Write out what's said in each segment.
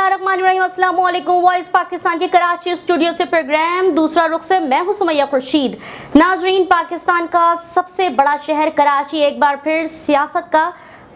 बिस्मिल्लाहिर्रहमानिर्रहीम, अस्सलाम वालेकुम। वॉइस पाकिस्तान के कराची स्टूडियो से प्रोग्राम दूसरा रुख से मैं हूं सुमैया खुर्शीद। नाजरीन, पाकिस्तान का सबसे बड़ा शहर कराची एक बार फिर सियासत का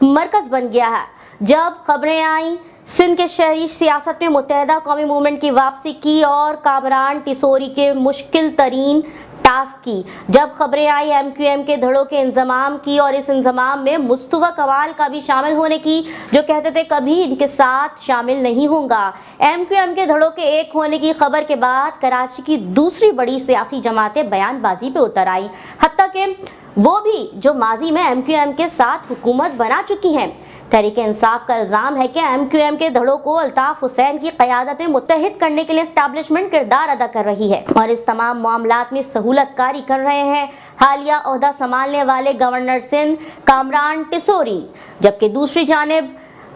मरकज बन गया है। जब खबरें आई सिंध के शहरी सियासत में मुत्तहिदा कौमी मूवमेंट की वापसी की और कामरान टिसोरी के मुश्किल तरीन टास्क की, जब खबरें आई MQM के धड़ों के इंजमाम की और इस इंजमाम में मुस्तफा कमाल का भी शामिल होने की, जो कहते थे कभी इनके साथ शामिल नहीं होगा। MQM के धड़ों के एक होने की खबर के बाद कराची की दूसरी बड़ी सियासी जमातें बयानबाजी पे उतर आई, हत्ता कि वो भी जो माजी में MQM के साथ हुकूमत बना चुकी हैं। तहरीक इंसाफ का इल्जाम है कि MQM के धड़ों को अल्ताफ हुसैन की क़यादत में मुत्तहिद करने के लिए एस्टैब्लिशमेंट किरदार अदा कर रही है और इस तमाम मामलात में सहूलत कारी कर रहे हैं हालिया ओहदा संभालने वाले गवर्नर सिंध कामरान टिसोरी। जबकि दूसरी जानिब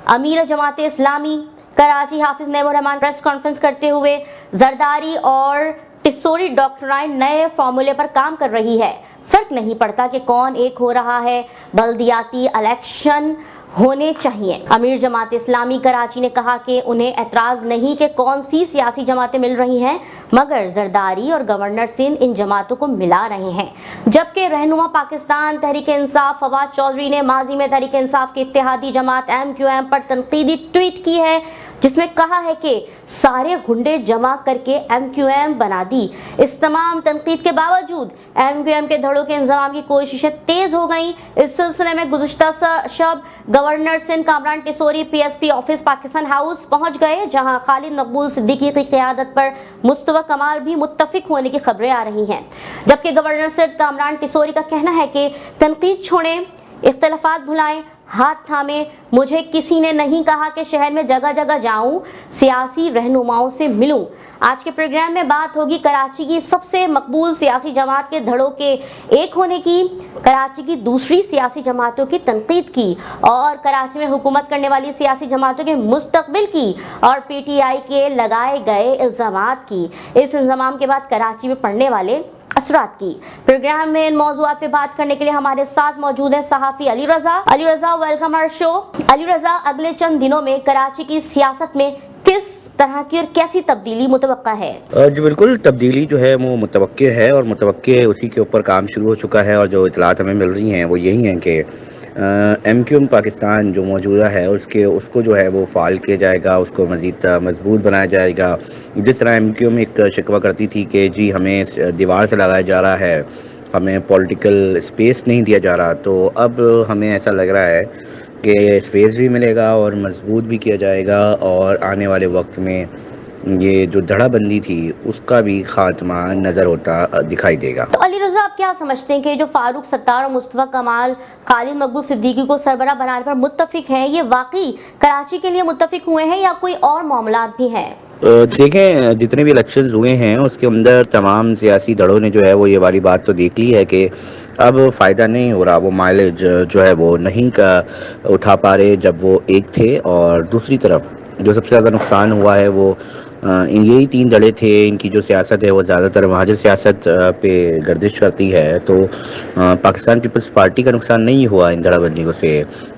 अमीर जमात इस्लामी कराची हाफिज नईमुर रहमान प्रेस कॉन्फ्रेंस करते हुए जरदारी और टिसोरी डॉक्ट्राइन नए फार्मूले पर काम कर रही है। फर्क नहीं पड़ता कि कौन एक हो रहा है, बल्दियाती इलेक्शन होने चाहिए। अमीर जमात इस्लामी कराची ने कहा कि उन्हें एतराज़ नहीं कि कौन सी सियासी जमातें मिल रही हैं, मगर जरदारी और गवर्नर सिंध इन जमातों को मिला रहे हैं। जबकि रहनुमा पाकिस्तान तहरीक इंसाफ फवाद चौधरी ने माजी में तहरीक इंसाफ की इत्तेहादी जमात MQM पर तनकीदी ट्वीट की है, जिसमें कहा है कि सारे गुंडे जमा करके MQM बना दी। इस तमाम तनकीद के बावजूद MQM के धड़ों के इंतजाम की कोशिशें तेज हो गईं। इस सिलसिले में गुज़िश्ता शब governor Sindh Kamran Tessori PSP office Pakistan house पहुंच गए, जहां खालिद मकबूल सिद्दीकी की क़यादत पर मुस्तफा कमाल भी मुत्तफिक होने की खबरें आ रही हैं। जबकि गवर्नर सिंध कामरान टिसोरी का कहना है कि तनकीद छोड़ें, इख्तलाफात भुलाएं, हाथ थामे। मुझे किसी ने नहीं कहा कि शहर में जगह जगह जाऊं, सियासी रहनुमाओं से मिलूं। आज के प्रोग्राम में बात होगी कराची की सबसे मकबूल सियासी जमात के धड़ों के एक होने की, कराची की दूसरी सियासी जमातों की तनकीद की और कराची में हुकूमत करने वाली सियासी जमातों के मुस्तकबिल की और PTI के लगाए गए इल्जामात की। इस इल्जाम के बाद कराची में पड़ने वाले असरात की। प्रोग्राम में इन मौज़ूआत पे बात करने के लिए हमारे साथ मौजूद है सहाफ़ी Ali Raza. Ali Raza, welcome our show. Ali Raza, अगले चंद दिनों में कराची की सियासत में किस तरह की और कैसी तब्दीली मुतवक्का है? जी बिल्कुल, तब्दीली जो है वो मुतवक्के है और मुतवक्के उसी के ऊपर काम शुरू हो चुका है और जो इतलात हमें मिल रही हैं वो यही हैं कि MQM पाकिस्तान जो मौजूदा है उसको जो है वो फ़ाल किया जाएगा, उसको मज़ीद मजबूत बनाया जाएगा। जिस तरह MQM एक शिकवा करती थी कि जी हमें दीवार से लगाया जा रहा है, हमें पॉलिटिकल स्पेस नहीं दिया जा रहा, तो अब हमें ऐसा लग रहा है कि स्पेस भी मिलेगा और मजबूत भी किया जाएगा और आने वाले वक्त में ये जो धड़ाबंदी थी उसका भी खात्मा नज़र होता दिखाई देगा। तो अली रज़ा, आप क्या समझते हैं कि जो फारूक सत्तार और मुस्तफा कमाल खालिद मकबूल सिद्दीकी को सरबराह बनाने पर मुत्तफिक हैं, ये वाकई कराची के लिए मुत्तफिक हुए हैं या कोई और मामलात भी हैं? देखें, जितने भी इलेक्शंस हुए हैं उसके अंदर तमाम सियासी धड़ों ने जो है वो ये वाली बात तो देख ली है कि अब फ़ायदा नहीं हो रहा, वो माइलेज जो है वो नहीं उठा पा रहे जब वो एक थे। और दूसरी तरफ जो सबसे ज़्यादा नुकसान हुआ है वो यही तीन धड़े थे। इनकी जो सियासत है वो ज़्यादातर महाजर सियासत पे गर्दिश करती है, तो पाकिस्तान पीपल्स पार्टी का नुकसान नहीं हुआ इन धड़ाबंदियों से।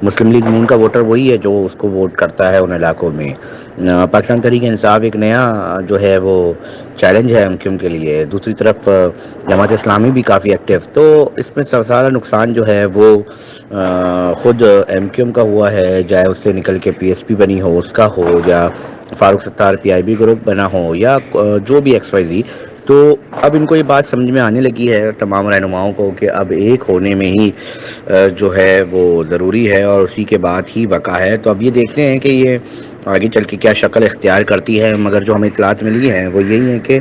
मुस्लिम लीग नून का वोटर वही है जो उसको वोट करता है उन इलाकों में। पाकिस्तान तहरीक इंसाफ एक नया जो है वो चैलेंज है MQM के लिए। दूसरी तरफ जमात इस्लामी भी काफ़ी एक्टिव, तो इसमें सारा नुकसान जो है वो ख़ुद MQM का हुआ है, चाहे उससे निकल के PSP बनी हो उसका हो, या फारूक सत्तार PIB ग्रुप बना हो, या जो भी XYZ। तो अब इनको ये बात समझ में आने लगी है तमाम रहनुमाओं को कि अब एक होने में ही जो है वो ज़रूरी है और उसी के बाद ही बका है। तो अब ये देखते हैं कि ये आगे चल के क्या शक्ल इख्तियार करती है, मगर जो हमें इतलात मिली हैं वो यही है कि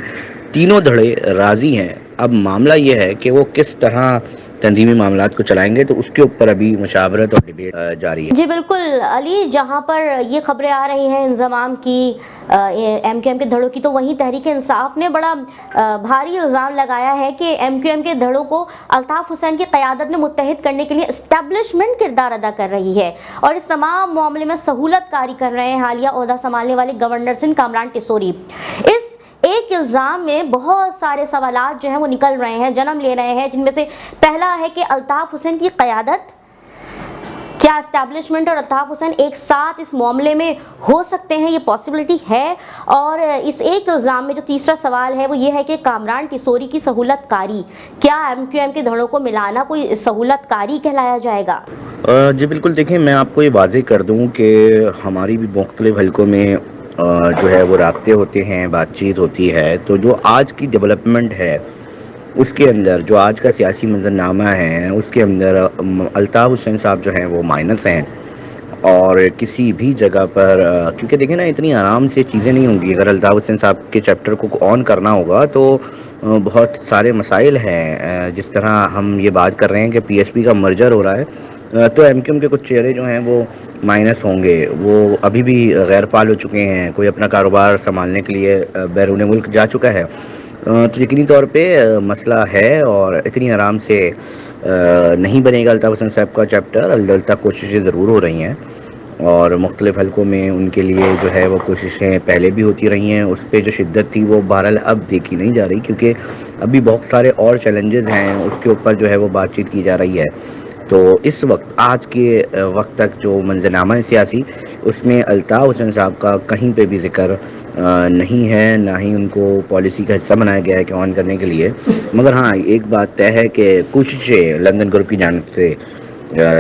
तीनों धड़े राज़ी हैं। अब मामला ये है कि वो किस तरह तंजीमी मामलात को चलाएंगे, तो उसके ऊपर अभी मुशावरत और डिबेट जारी है। जी बिल्कुल अली, जहाँ पर ये खबरें आ रही हैं इंजमाम की MQM के धड़ों की, तो वहीं तहरीक इंसाफ ने बड़ा भारी इल्ज़ाम लगाया है कि MQM के धड़ों को अल्ताफ हुसैन की क़यादत में मुत्तहिद करने के लिए इस्टेब्लिशमेंट किरदार अदा कर रही है और इस तमाम मामले में सहूलत कारी कर रहे हैं हालिया ओहदा संभालने वाले गवर्नर सिंध कामरान टिसोरी। इस एक इल्ज़ाम में बहुत सारे सवालात जो हैं वो निकल रहे हैं, जन्म ले रहे हैं, जिनमें से पहला है कि अल्ताफ हुसैन की क़यादत क्या एस्टैब्लिशमेंट और अल्ताफ हुसैन एक साथ इस मामले में हो सकते हैं, ये पॉसिबिलिटी है? और इस एक इल्ज़ाम में जो तीसरा सवाल है वो ये है कि कामरान टिसोरी की सहूलतकारी, क्या MQM के धड़ों को मिलाना कोई सहूलतकारी कहलाया जाएगा? जी बिल्कुल, देखिए मैं आपको ये वाज़ेह कर दूँ कि हमारी भी मुख्तलिफ़ हलकों में जो है वो राब्ते होते हैं, बातचीत होती है। तो जो आज की डेवलपमेंट है उसके अंदर, जो आज का सियासी मंज़रनामा है उसके अंदर अल्ताफ़ हुसैन साहब जो हैं वो माइनस हैं। और किसी भी जगह पर क्योंकि देखिए ना, इतनी आराम से चीज़ें नहीं होंगी। अगर अल्ताफ़ हुसैन साहब के चैप्टर को ऑन करना होगा तो बहुत सारे मसाइल हैं। जिस तरह हम ये बात कर रहे हैं कि PSP का मर्जर हो रहा है, तो MQM के कुछ चेहरे जो हैं वो माइनस होंगे। वो अभी भी गैर फ़ाल हो चुके हैं, कोई अपना कारोबार संभालने के लिए बैरून मुल्क जा चुका है। तो यकीनी तौर पे मसला है और इतनी आराम से नहीं बनेगा अल्ताफ़ हुसैन साहब का चैप्टर। अलबत्ता कोशिशें ज़रूर हो रही हैं और मुख्तलिफ़ हलकों में उनके लिए जो है वो कोशिशें पहले भी होती रही हैं। उस पे जो शिद्दत थी वो बहरहाल अब देखी नहीं जा रही, क्योंकि अभी बहुत सारे और चैलेंजेस हैं, उसके ऊपर जो है वो बातचीत की जा रही है। तो इस वक्त, आज के वक्त तक जो मंज़रनामा है सियासी, उसमें अल्ताफ़ हुसैन साहब का कहीं पे भी ज़िक्र नहीं है, ना ही उनको पॉलिसी का हिस्सा बनाया गया है कि ऑन करने के लिए। मगर हाँ, एक बात तय है कि कोशिशें लंदन ग्रुप की जानिब से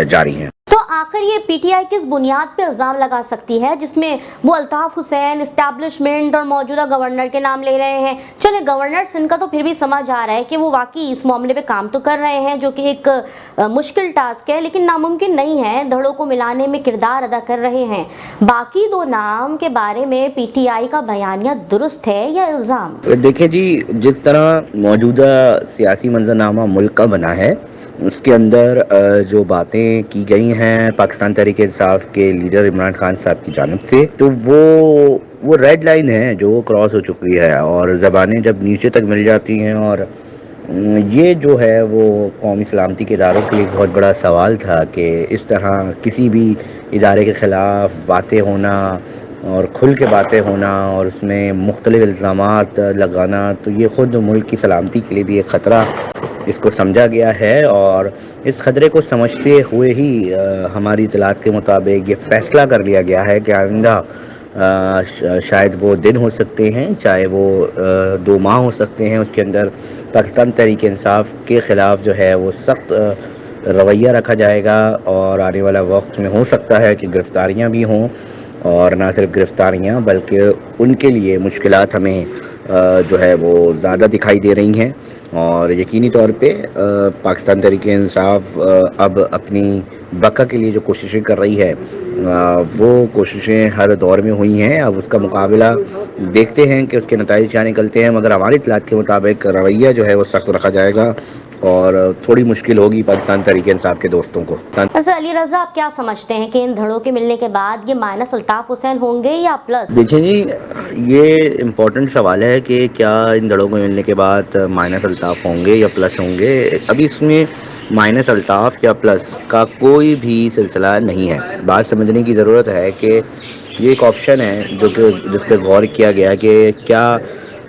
जारी हैं। तो आखिर ये PTI किस बुनियाद पे इल्ज़ाम लगा सकती है जिसमें वो अल्ताफ हुसैन, एस्टैब्लिशमेंट और मौजूदा गवर्नर के नाम ले रहे हैं? चले, गवर्नर सिंध का तो फिर भी समझ आ रहा है कि वो वाकई इस मामले पे काम तो कर रहे हैं, जो कि एक मुश्किल टास्क है, लेकिन नामुमकिन नहीं है, धड़ों को मिलाने में किरदार अदा कर रहे हैं। बाकी दो नाम के बारे में PTI का बयानिया दुरुस्त है या इल्ज़ाम? देखिए जी, जिस तरह मौजूदा सियासी मंजरनामा मुल्क का बना है, उसके अंदर जो बातें की गई हैं पाकिस्तान तहरीक-ए-इंसाफ के लीडर इमरान खान साहब की जानिब से, तो वो रेड लाइन है जो क्रॉस हो चुकी है। और ज़बानें जब नीचे तक मिल जाती हैं, और ये जो है वो कौमी सलामती के इदारों के लिए बहुत बड़ा सवाल था कि इस तरह किसी भी इदारे के ख़िलाफ़ बातें होना और खुल के बातें होना और उसमें मुख्तलिफ़ इल्ज़ामात लगाना, तो ये ख़ुद मुल्क की सलामती के लिए भी एक ख़तरा इसको समझा गया है। और इस ख़तरे को समझते हुए ही हमारी इत्तलात के मुताबिक ये फ़ैसला कर लिया गया है कि आइंदा शायद वो दिन हो सकते हैं, चाहे वो 2 माह हो सकते हैं, उसके अंदर पाकिस्तान तहरीक इंसाफ के ख़िलाफ़ जो है वो सख्त रवैया रखा जाएगा। और आने वाला वक्त में हो सकता है कि गिरफ़्तारियाँ भी हों, और ना सिर्फ गिरफ़्तारियाँ बल्कि उनके लिए मुश्किलात हमें जो है वो ज़्यादा दिखाई दे रही हैं। और यकीनी तौर पे पाकिस्तान तहरीक इंसाफ अब अपनी बका के लिए जो कोशिशें कर रही है, वो कोशिशें हर दौर में हुई हैं। अब उसका मुकाबला देखते हैं कि उसके नताइज क्या निकलते हैं, मगर हमारी इत्तलात के मुताबिक रवैया जो है वो सख्त रखा जाएगा और थोड़ी मुश्किल होगी पाकिस्तान तहरीक इंसाफ के दोस्तों को। अच्छा अली रज़ा, आप क्या समझते हैं कि इन धड़ों के मिलने के बाद ये माइनस अल्ताफ हुसैन होंगे या प्लस? देखिए जी, ये इम्पोर्टेंट सवाल है कि क्या इन धड़ों को मिलने के बाद माइनस अल्ताफ होंगे या प्लस होंगे। अभी इसमें माइनस अल्ताफ या प्लस का कोई भी सिलसिला नहीं है। बात समझने की ज़रूरत है कि ये एक ऑप्शन है जो कि जिस पर गौर किया गया कि क्या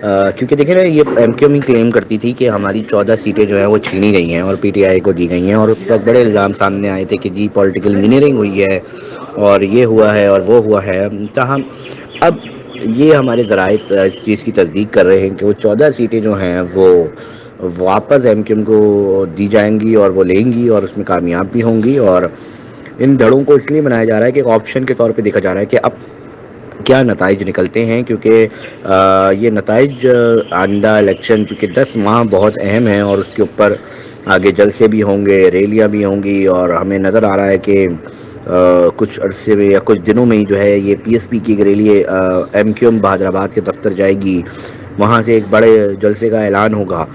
क्योंकि देखिए ना, ये MQM ही क्लेम करती थी कि हमारी 14 सीटें जो हैं वो छीनी गई हैं और PTI को दी गई हैं, और उस वक्त बड़े इल्ज़ाम सामने आए थे कि जी पॉलिटिकल इंजीनियरिंग हुई है और ये हुआ है और वो हुआ है। ताहम अब ये हमारे ज़राए इस चीज़ की तस्दीक कर रहे हैं कि वो 14 सीटें जो हैं वो वापस MQM को दी जाएंगी और वो लेंगी और उसमें कामयाब भी होंगी। और इन धड़ों को इसलिए बनाया जा रहा है कि एक ऑप्शन के तौर पे देखा जा रहा है कि अब क्या नताइज निकलते हैं, क्योंकि ये नताइज आइंदा इलेक्शन, क्योंकि 10 माह बहुत अहम हैं और उसके ऊपर आगे जलसे भी होंगे, रैलियां भी होंगी। और हमें नज़र आ रहा है कि कुछ अरसे में या कुछ दिनों में ही जो है ये PSP की एक रैली MQM बहादुराबाद के दफ्तर जाएगी, वहाँ से एक बड़े जलसे का ऐलान होगा।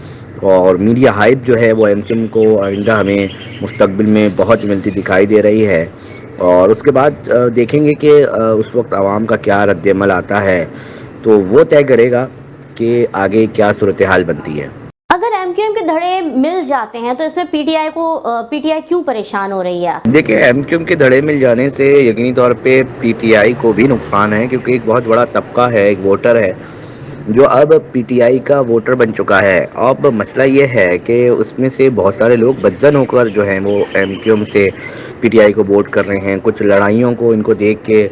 और मीडिया हाइप जो है वो MQM को आइंदा हमें मुस्तकबिल में बहुत मिलती दिखाई दे रही है। और उसके बाद देखेंगे कि उस वक्त आवाम का क्या रद्द-ए-अमल आता है, तो वो तय करेगा कि आगे क्या सूरत हाल बनती है। अगर MQM के धड़े मिल जाते हैं तो इसमें PTI क्यों परेशान हो रही है? देखिए, MQM के धड़े मिल जाने से यकीनी तौर पे PTI को भी नुकसान है, क्योंकि एक बहुत बड़ा तबका है, एक वोटर है جو اب پی ٹی آئی کا ووٹر بن چکا ہے. اب مسئلہ یہ ہے کہ اس میں سے بہت سارے لوگ بدزن ہو کر جو ہیں وہ ایم کیو ایم سے پی ٹی آئی کو ووٹ کر رہے ہیں. کچھ لڑائیوں کو ان کو دیکھ کے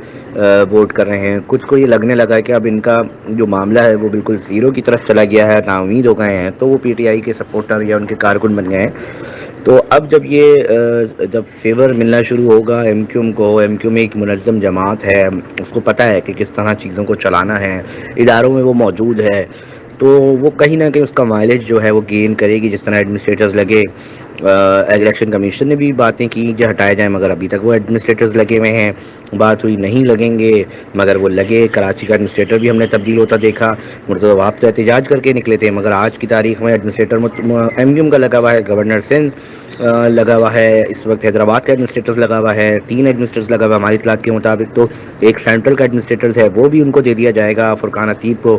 ووٹ کر رہے ہیں. کچھ کو یہ لگنے لگا ہے کہ اب ان کا جو معاملہ ہے وہ بالکل زیرو کی طرف چلا گیا ہے, نا امید ہو گئے ہیں, تو وہ پی ٹی آئی کے سپورٹر یا ان کے کارکن بن گئے ہیں. تو اب جب فیور ملنا شروع ہوگا ایم کیو ایم کو, ایم کیو ایم ایک منظم جماعت ہے, اس کو پتہ ہے کہ کس طرح چیزوں کو چلانا ہے, اداروں میں وہ موجود ہے, تو وہ کہیں نہ کہیں اس کا مائلیج جو ہے وہ گین کرے گی. جس طرح ایڈمنسٹریٹرز لگے, الیکشن کمیشن نے بھی باتیں کی کہ ہٹائے جائیں, مگر ابھی تک وہ ایڈمنسٹریٹرز لگے ہوئے ہیں. بات ہوئی نہیں لگیں گے, مگر وہ لگے. کراچی کا ایڈمنسٹریٹر بھی ہم نے تبدیل ہوتا دیکھا. مرتضی وہاب تو احتجاج کر کے نکلے تھے, مگر آج کی تاریخ میں ایڈمنسٹریٹر ایم کیو ایم کا لگا ہوا ہے, گورنر سندھ لگا ہوا ہے, اس وقت حیدرآباد کا ایڈمنسٹریٹر لگا ہوا ہے, 3 ایڈمنسٹریٹر لگا ہوا ہے ہماری اطلاعات کے مطابق. تو ایک سینٹرل کا ایڈمنسٹریٹر ہے وہ بھی ان کو دے دیا جائے گا, فرقان عتیق کو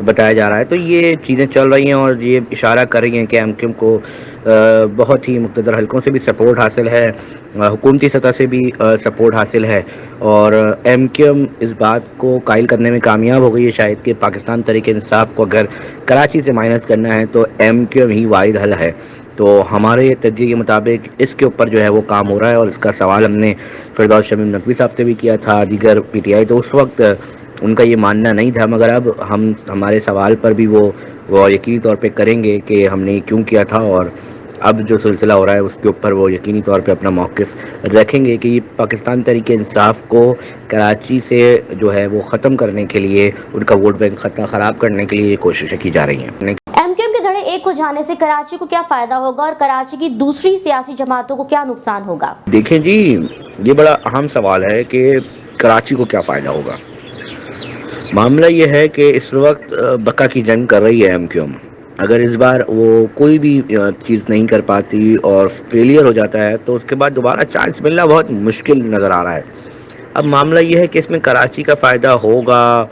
بتایا جا رہا ہے. تو یہ چیزیں چل رہی ہیں اور یہ اشارہ کر رہی ہیں کہ ایم کیو ایم کو بہت ہی مقتدر حلقوں سے بھی سپورٹ حاصل ہے, حکومتی سطح سے بھی سپورٹ حاصل ہے. اور ایم کیو ایم اس بات کو قائل کرنے میں کامیاب ہو گئی ہے شاید کہ پاکستان تحریک انصاف کو اگر کراچی سے مائنس کرنا ہے تو ایم کیو ایم ہی واحد حل ہے. تو ہمارے تجزیے کے مطابق اس کے اوپر جو ہے وہ کام ہو رہا ہے, اور اس کا سوال ہم نے فردوس شمیم نقوی صاحب سے بھی کیا تھا, دیگر پی ٹی آئی. تو اس وقت ان کا یہ ماننا نہیں تھا, مگر اب ہمارے سوال پر بھی وہ یقینی طور پہ کریں گے کہ ہم نے کیوں کیا تھا, اور اب جو سلسلہ ہو رہا ہے اس کے اوپر وہ یقینی طور پہ اپنا موقف رکھیں گے کہ یہ پاکستان تحریک انصاف کو کراچی سے جو ہے وہ ختم کرنے کے لیے, ان کا ووٹ بینک خراب کرنے کے لیے یہ کوششیں کی جا رہی ہیں. ایم کیو ایم کے دھڑے ایک ہو جانے سے کراچی کو کیا فائدہ ہوگا اور کراچی کی دوسری سیاسی جماعتوں کو کیا نقصان ہوگا؟ دیکھیں جی, یہ بڑا اہم سوال ہے کہ کراچی کو کیا فائدہ ہوگا. معاملہ یہ ہے کہ اس وقت بقا کی جنگ کر رہی ہے ایم کیو ایم. اگر اس بار وہ کوئی بھی چیز نہیں کر پاتی اور فیلئر ہو جاتا ہے تو اس کے بعد دوبارہ چانس ملنا بہت مشکل نظر آ رہا ہے. اب معاملہ یہ ہے کہ اس میں کراچی کا فائدہ ہوگا,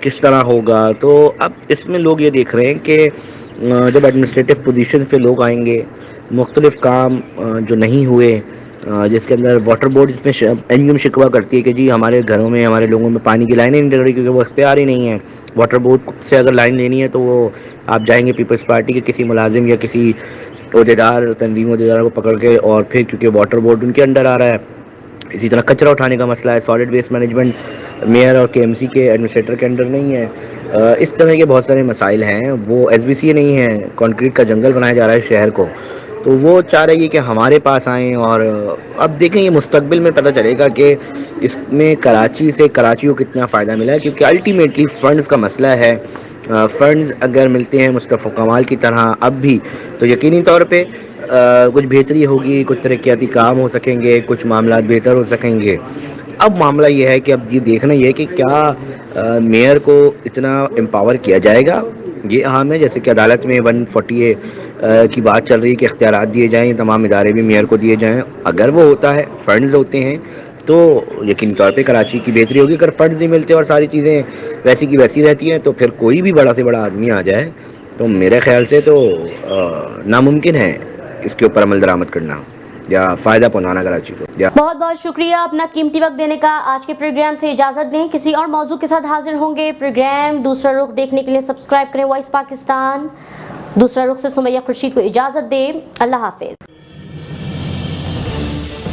کس طرح ہوگا. تو اب اس میں لوگ یہ دیکھ رہے ہیں کہ جب ایڈمنسٹریٹو پوزیشن پہ لوگ آئیں گے, مختلف کام جو نہیں ہوئے, جس کے اندر واٹر بورڈ جس میں ایم کیو ایم شکوہ کرتی ہے کہ جی ہمارے گھروں میں ہمارے لوگوں میں پانی کی لائنیں نہیں ڈل رہی کیونکہ وہ اختیار ہی نہیں ہے. واٹر بورڈ سے اگر لائن لینی ہے تو وہ آپ جائیں گے پیپلز پارٹی کے کسی ملازم یا کسی عہدیدار, تنظیم عہدیدار کو پکڑ کے, اور پھر کیونکہ واٹر بورڈ ان کے انڈر آ رہا ہے. اسی طرح کچرا اٹھانے کا مسئلہ ہے, سالڈ ویسٹ مینجمنٹ میئر اور کے ایم سی کے ایڈمنسٹریٹر کے انڈر نہیں ہے. اس طرح کے بہت سارے مسائل ہیں. وہ ایس بی سی نہیں ہے, کانکریٹ کا جنگل بنایا جا رہا ہے شہر کو, تو وہ چاہ رہی ہے کہ ہمارے پاس آئیں. اور اب دیکھیں یہ مستقبل میں پتہ چلے گا کہ اس میں کراچی سے کراچی کو کتنا فائدہ ملا ہے, کیونکہ الٹیمیٹلی فنڈز کا مسئلہ ہے. فنڈز اگر ملتے ہیں مصطفیٰ کمال کی طرح اب بھی تو یقینی طور پہ کچھ بہتری ہوگی, کچھ ترقیاتی کام ہو سکیں گے, کچھ معاملات بہتر ہو سکیں گے. اب معاملہ یہ ہے کہ اب یہ دیکھنا یہ ہے کہ کیا میئر کو اتنا امپاور کیا جائے گا. یہ اہم ہے, جیسے کہ عدالت میں 148 کی بات چل رہی ہے کہ اختیارات دیے جائیں, تمام ادارے بھی میئر کو دیے جائیں. اگر وہ ہوتا ہے, فنڈز ہوتے ہیں, تو یقینی طور پہ کراچی کی بہتری ہوگی. اگر فنڈز نہیں ملتے اور ساری چیزیں ویسی کی ویسی رہتی ہیں تو پھر کوئی بھی بڑا سے بڑا آدمی آ جائے تو میرے خیال سے تو ناممکن ہے اس کے اوپر عمل درآمد کرنا یا فائدہ پہنچانا کراچی کو. بہت بہت شکریہ اپنا قیمتی وقت دینے کا. آج کے پروگرام سے اجازت دیں, کسی اور موضوع کے ساتھ حاضر ہوں گے. پروگرام دوسرا رخ دیکھنے کے لیے سبسکرائب کریں وائس پاکستان. دوسرا رخ سے سمیہ خورشید کو اجازت دیں. اللہ حافظ.